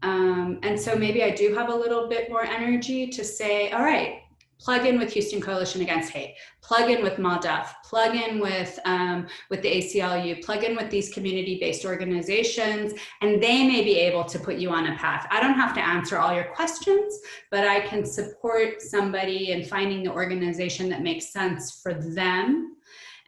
And so maybe I do have a little bit more energy to say, all right, plug in with Houston Coalition Against Hate, plug in with MALDEF, plug in with the ACLU, plug in with these community-based organizations, and they may be able to put you on a path. I don't have to answer all your questions, but I can support somebody in finding the organization that makes sense for them.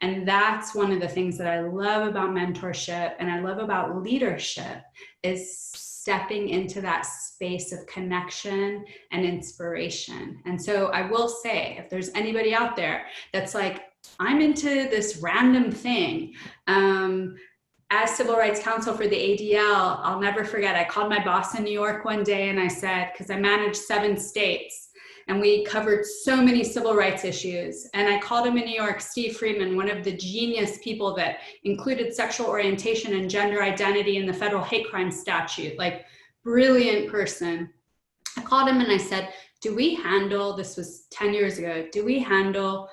And that's one of the things that I love about mentorship and I love about leadership, is stepping into that space of connection and inspiration. And so I will say, if there's anybody out there that's like, I'm into this random thing, as Civil Rights Counsel for the ADL, I'll never forget, I called my boss in New York one day and I said, because I managed 7 states, and we covered so many civil rights issues. And I called him in New York, Steve Freeman, one of the genius people that included sexual orientation and gender identity in the federal hate crime statute, like, brilliant person. I called him and I said, do we handle, this was 10 years ago, do we handle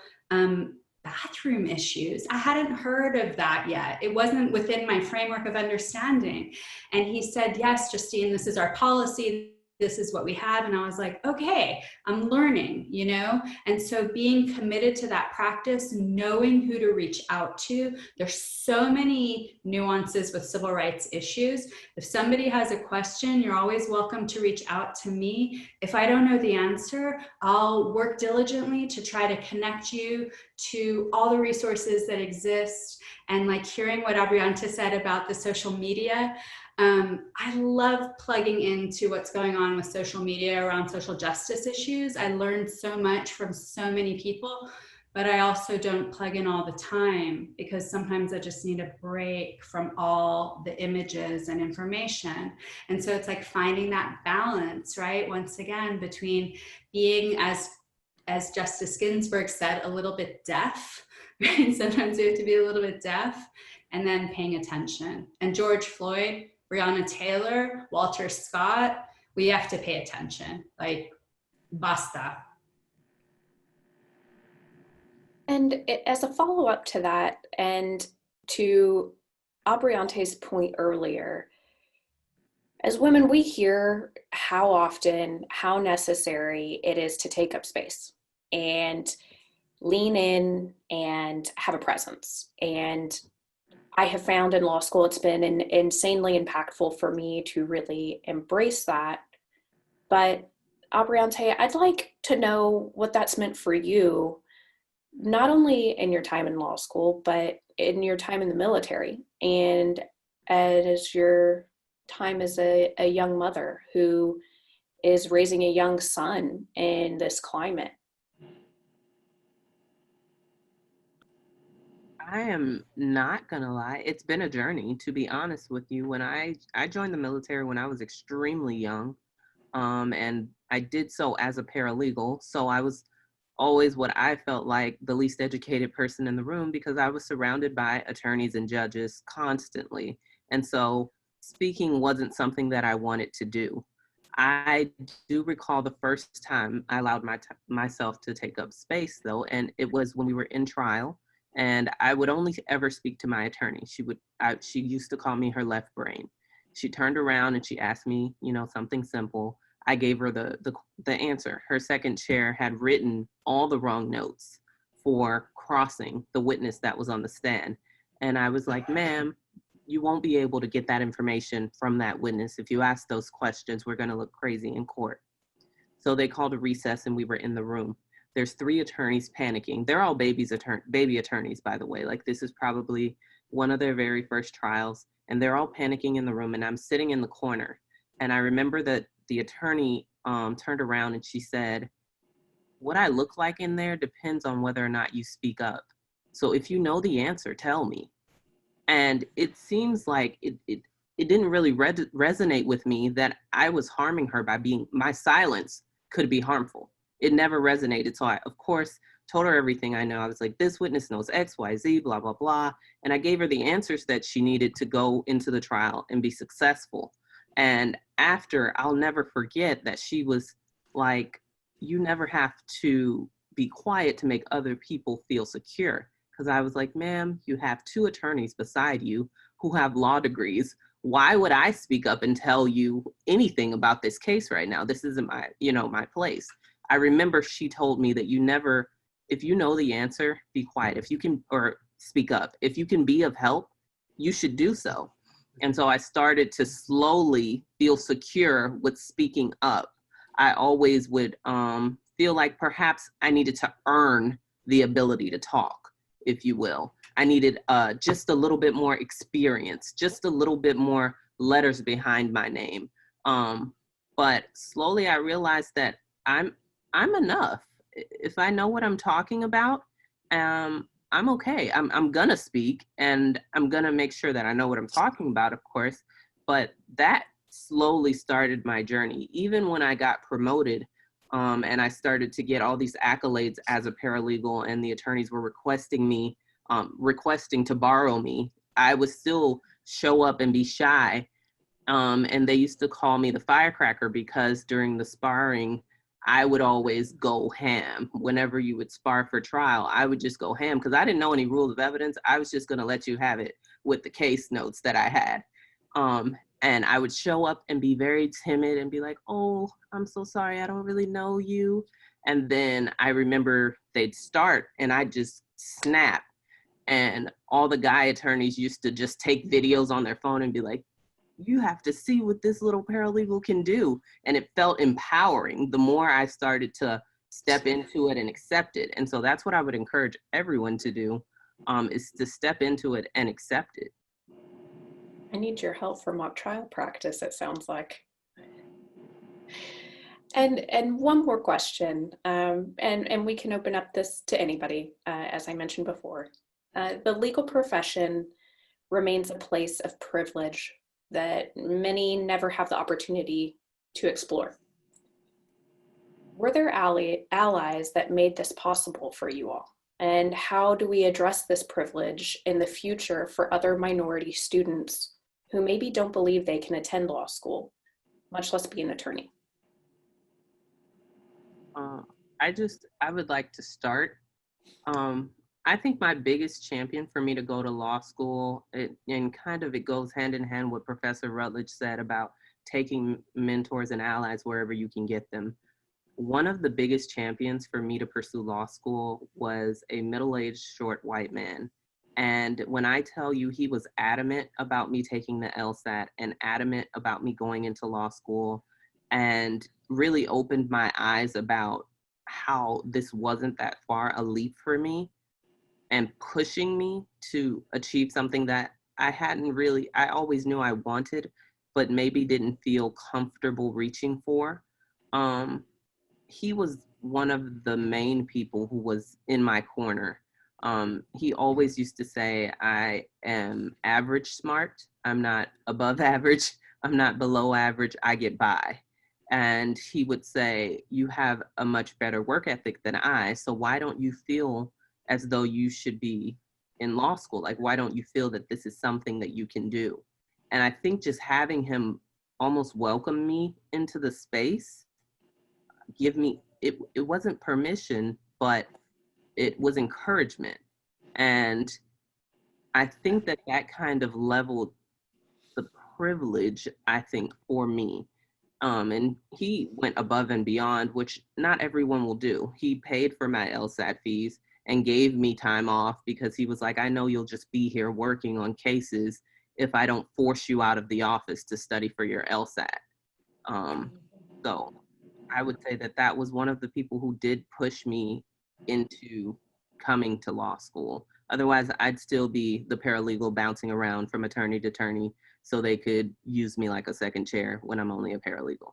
bathroom issues? I hadn't heard of that yet. It wasn't within my framework of understanding. And he said, yes, Justine, this is our policy. This is what we have. And I was like, okay, I'm learning, you know? And so being committed to that practice, knowing who to reach out to, there's so many nuances with civil rights issues. If somebody has a question, you're always welcome to reach out to me. If I don't know the answer, I'll work diligently to try to connect you to all the resources that exist. And like hearing what Abreante said about the social media, I love plugging into what's going on with social media around social justice issues. I learned so much from so many people, but I also don't plug in all the time because sometimes I just need a break from all the images and information. And so it's like finding that balance, right? Once again, between being, as Justice Ginsburg said, a little bit deaf, right? Sometimes we have to be a little bit deaf, and then paying attention. And George Floyd, Breonna Taylor, Walter Scott, we have to pay attention, like, basta. And as a follow-up to that, and to Abreante's point earlier, as women, we hear how often, how necessary it is to take up space and lean in and have a presence. And I have found in law school, it's been insanely impactful for me to really embrace that. But Abreante, I'd like to know what that's meant for you, not only in your time in law school, but in your time in the military and as your time as a young mother who is raising a young son in this climate. I am not gonna lie. It's been a journey, to be honest with you. When I joined the military when I was extremely young, and I did so as a paralegal. So I was always what I felt like the least educated person in the room because I was surrounded by attorneys and judges constantly. And so speaking wasn't something that I wanted to do. I do recall the first time I allowed myself to take up space though, and it was when we were in trial. And I would only ever speak to my attorney. She used to call me her left brain. She turned around and she asked me, you know, something simple. I gave her the answer. Her second chair had written all the wrong notes for crossing the witness that was on the stand. And I was like, ma'am, you won't be able to get that information from that witness. If you ask those questions, we're gonna look crazy in court. So they called a recess and we were in the room. There's 3 attorneys panicking. They're all baby attorneys, by the way. Like, this is probably one of their very first trials, and they're all panicking in the room, and I'm sitting in the corner. And I remember that the attorney turned around and she said, what I look like in there depends on whether or not you speak up. So if you know the answer, tell me. And it seems like it didn't really resonate with me that I was harming her by my silence could be harmful. It never resonated. So I, of course, told her everything I know. I was like, this witness knows X, Y, Z, blah, blah, blah. And I gave her the answers that she needed to go into the trial and be successful. And after, I'll never forget that she was like, you never have to be quiet to make other people feel secure. Because I was like, ma'am, you have 2 attorneys beside you who have law degrees. Why would I speak up and tell you anything about this case right now? This isn't my, my place. I remember she told me that if you know the answer, be quiet. If you can, or speak up. If you can be of help, you should do so. And so I started to slowly feel secure with speaking up. I always would feel like perhaps I needed to earn the ability to talk, if you will. I needed just a little bit more experience, just a little bit more letters behind my name. But slowly I realized that I'm enough. If I know what I'm talking about, I'm okay. I'm gonna speak, and I'm gonna make sure that I know what I'm talking about, of course. But that slowly started my journey. Even when I got promoted, and I started to get all these accolades as a paralegal, and the attorneys were requesting to borrow me, I would still show up and be shy. And they used to call me the firecracker because during the sparring, I would always go ham. Whenever you would spar for trial, I would just go ham because I didn't know any rules of evidence. I was just going to let you have it with the case notes that I had. And I would show up and be very timid and be like, oh, I'm so sorry, I don't really know you. And then I remember they'd start and I'd just snap. And all the guy attorneys used to just take videos on their phone and be like, you have to see what this little paralegal can do. And it felt empowering the more I started to step into it and accept it. And so that's what I would encourage everyone to do, is to step into it and accept it. I need your help for mock trial practice, it sounds like. And one more question, and we can open up this to anybody, as I mentioned before. The legal profession remains a place of privilege that many never have the opportunity to explore. Were there allies that made this possible for you all? And how do we address this privilege in the future for other minority students who maybe don't believe they can attend law school, much less be an attorney? I would like to start. I think my biggest champion for me to go to law school, it goes hand in hand with Professor Rutledge said about taking mentors and allies wherever you can get them. One of the biggest champions for me to pursue law school was a middle-aged, short white man. And when I tell you he was adamant about me taking the LSAT and adamant about me going into law school, and really opened my eyes about how this wasn't that far a leap for me, and pushing me to achieve something that I always knew I wanted, but maybe didn't feel comfortable reaching for. He was one of the main people who was in my corner. He always used to say, I am average smart. I'm not above average. I'm not below average. I get by. And he would say, you have a much better work ethic than I, so why don't you feel as though you should be in law school? Like, why don't you feel that this is something that you can do? And I think just having him almost welcome me into the space, it wasn't permission, but it was encouragement. And I think that kind of leveled the privilege, I think, for me. And he went above and beyond, which not everyone will do. He paid for my LSAT fees and gave me time off because he was like, I know you'll just be here working on cases if I don't force you out of the office to study for your LSAT. So I would say that was one of the people who did push me into coming to law school. Otherwise, I'd still be the paralegal bouncing around from attorney to attorney so they could use me like a second chair when I'm only a paralegal.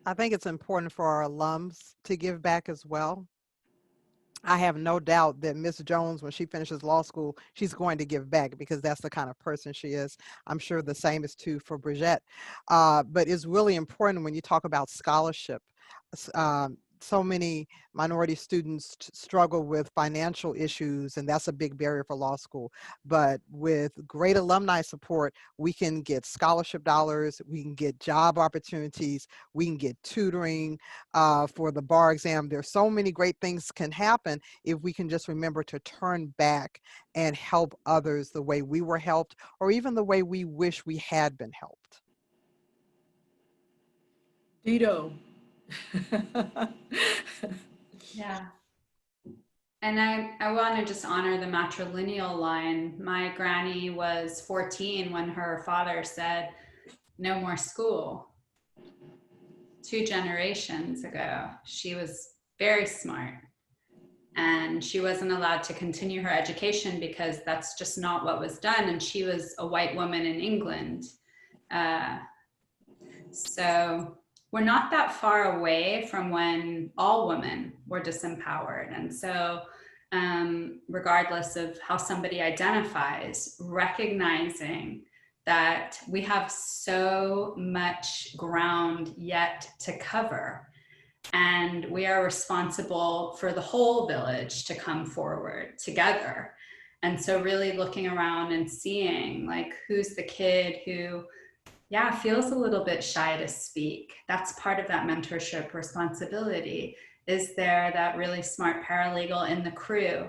I think it's important for our alums to give back as well. I have no doubt that Miss Jones, when she finishes law school, she's going to give back because that's the kind of person she is. I'm sure the same is true for Brigette. But it's really important when you talk about scholarship. So many minority students struggle with financial issues, and that's a big barrier for law school. But with great alumni support, we can get scholarship dollars, we can get job opportunities, we can get tutoring for the bar exam. There's so many great things can happen if we can just remember to turn back and help others the way we were helped, or even the way we wish we had been helped. Dito. Yeah. And I want to just honor the matrilineal line. My granny was 14 when her father said, no more school. 2 generations ago. She was very smart, and she wasn't allowed to continue her education because that's just not what was done. And she was a white woman in England. So we're not that far away from when all women were disempowered. And so regardless of how somebody identifies, recognizing that we have so much ground yet to cover, and we are responsible for the whole village to come forward together. And so really looking around and seeing, like, who's the kid who, yeah, feels a little bit shy to speak. That's part of that mentorship responsibility. Is there that really smart paralegal in the crew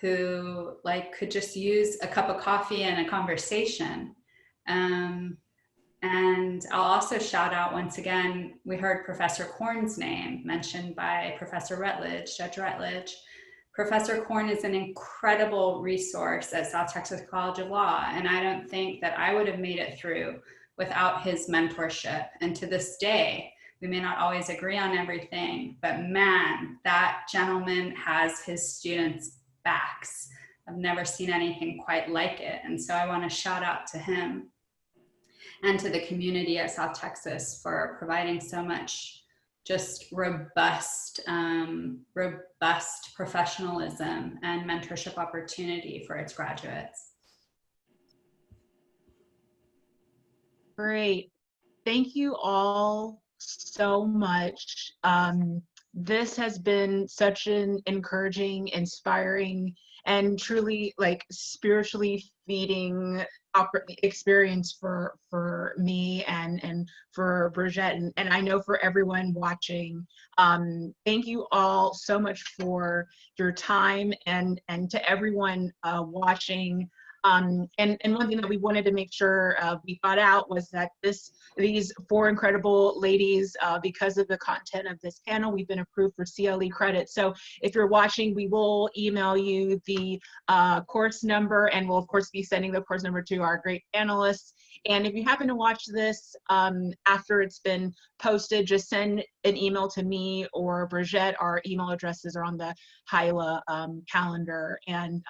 who, like, could just use a cup of coffee and a conversation? And I'll also shout out once again, we heard Professor Korn's name mentioned by Professor Rutledge, Judge Rutledge. Professor Korn is an incredible resource at South Texas College of Law, and I don't think that I would have made it through without his mentorship. And to this day, we may not always agree on everything, but man, that gentleman has his students' backs. I've never seen anything quite like it. And so I want to shout out to him and to the community at South Texas for providing so much just robust professionalism and mentorship opportunity for its graduates. Great. Thank you all so much. This has been such an encouraging, inspiring, and truly, like, spiritually feeding experience for me and for Brigette, and I know for everyone watching. Thank you all so much for your time, and to everyone watching. And one thing that we wanted to make sure we got out was that these 4 incredible ladies, because of the content of this panel, we've been approved for CLE credit. So if you're watching, we will email you the course number, and we'll of course be sending the course number to our great panelists. And if you happen to watch this after it's been posted, just send an email to me or Brigette. Our email addresses are on the HYLA calendar. And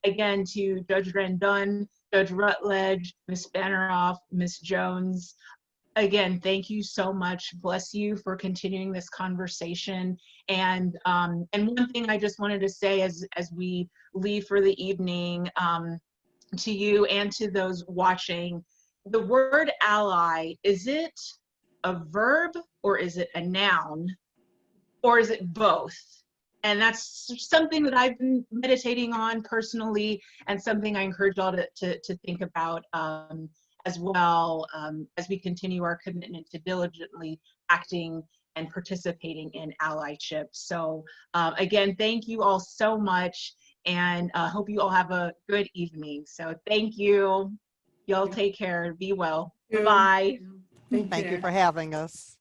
again, to Judge Rendon, Judge Rutledge, Ms. Fanarof, Ms. Jones, again, thank you so much. Bless you for continuing this conversation. And one thing I just wanted to say as we leave for the evening, to you and to those watching, the word ally, is it a verb or is it a noun, or is it both? And that's something that I've been meditating on personally, and something I encourage y'all to think about as well, as we continue our commitment to diligently acting and participating in allyship. So again, thank you all so much, and hope you all have a good evening. So thank you. Y'all take care. Be well. Bye. Thank you for having us.